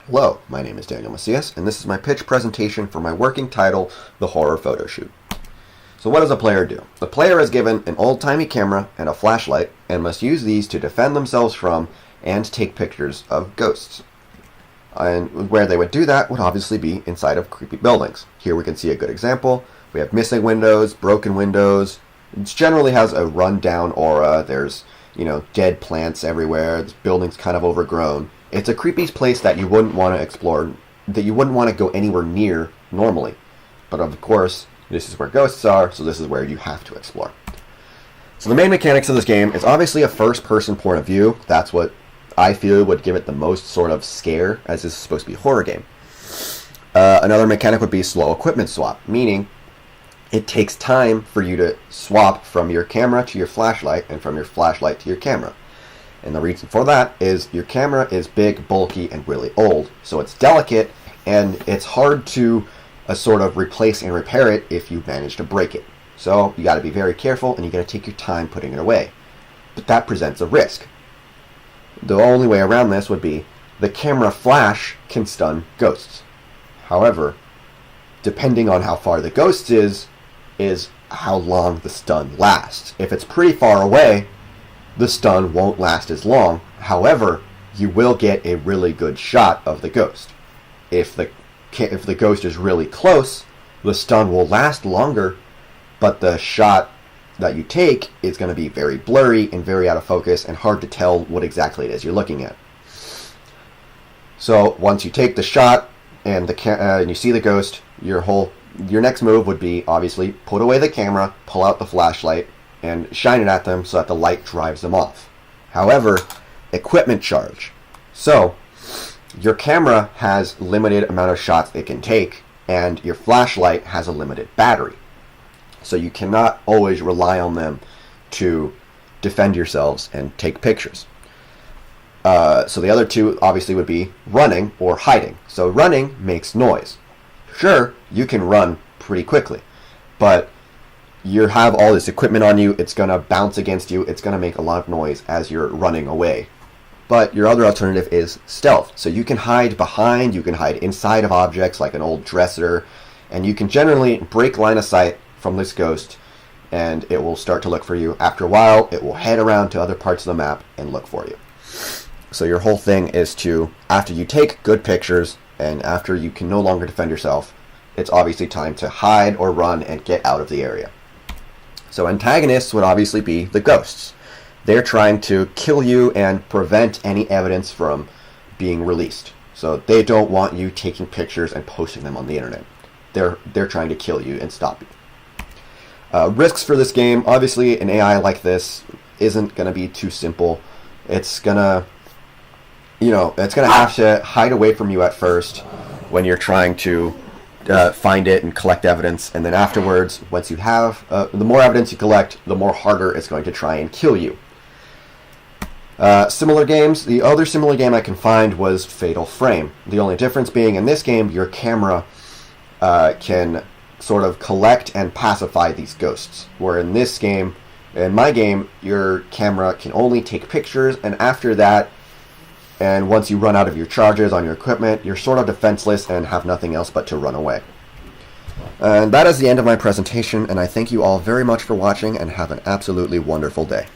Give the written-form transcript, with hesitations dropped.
Hello, my name is Daniel Macias, and this is my pitch presentation for my working title, The Horror Photo Shoot. So what does a player do? The player is given an old-timey camera and a flashlight, and must use these to defend themselves from and take pictures of ghosts. And where they would do that would obviously be inside of creepy buildings. Here we can see a good example. We have missing windows, broken windows. It generally has a run-down aura. There's, dead plants everywhere. This building's kind of overgrown. It's a creepy place that you wouldn't want to explore, that you wouldn't want to go anywhere near normally. But of course, this is where ghosts are, so this is where you have to explore. So the main mechanics of this game is obviously a first-person point of view. That's what I feel would give it the most sort of scare, as this is supposed to be a horror game. Another mechanic would be slow equipment swap, meaning it takes time for you to swap from your camera to your flashlight and from your flashlight to your camera. And the reason for that is your camera is big, bulky, and really old. So it's delicate, and it's hard to sort of replace and repair it if you manage to break it. So you got to be very careful, and you got to take your time putting it away. But that presents a risk. The only way around this would be the camera flash can stun ghosts. However, depending on how far the ghost is how long the stun lasts. If it's pretty far away, the stun won't last as long. However, you will get a really good shot of the ghost. If the ghost is really close, the stun will last longer, but the shot that you take is going to be very blurry and very out of focus and hard to tell what exactly it is you're looking at. So once you take the shot and you see the ghost, your next move would be obviously put away the camera, pull out the flashlight, and shine it at them so that the light drives them off. However, equipment charge. So, your camera has limited amount of shots it can take, and your flashlight has a limited battery. So you cannot always rely on them to defend yourselves and take pictures. So the other two obviously would be running or hiding. So running makes noise. Sure, you can run pretty quickly, but you have all this equipment on you, it's going to bounce against you, it's going to make a lot of noise as you're running away. But your other alternative is stealth. So you can hide behind, you can hide inside of objects like an old dresser, and you can generally break line of sight from this ghost, and it will start to look for you. After a while, it will head around to other parts of the map and look for you. So your whole thing is to, after you take good pictures, and after you can no longer defend yourself, it's obviously time to hide or run and get out of the area. So antagonists would obviously be the ghosts. They're trying to kill you and prevent any evidence from being released. So they don't want you taking pictures and posting them on the internet. They're trying to kill you and stop you. Risks for this game, obviously an AI like this isn't going to be too simple. It's going to have to hide away from you at first when you're trying to find it and collect evidence, and then afterwards, once you have the more evidence you collect, the more harder it's going to try and kill you. Similar games, the other similar game I can find was Fatal Frame. The only difference being in this game, your camera can sort of collect and pacify these ghosts, where in this game, in my game, your camera can only take pictures, and after that, and once you run out of your charges on your equipment, you're sort of defenseless and have nothing else but to run away. And that is the end of my presentation, and I thank you all very much for watching, and have an absolutely wonderful day.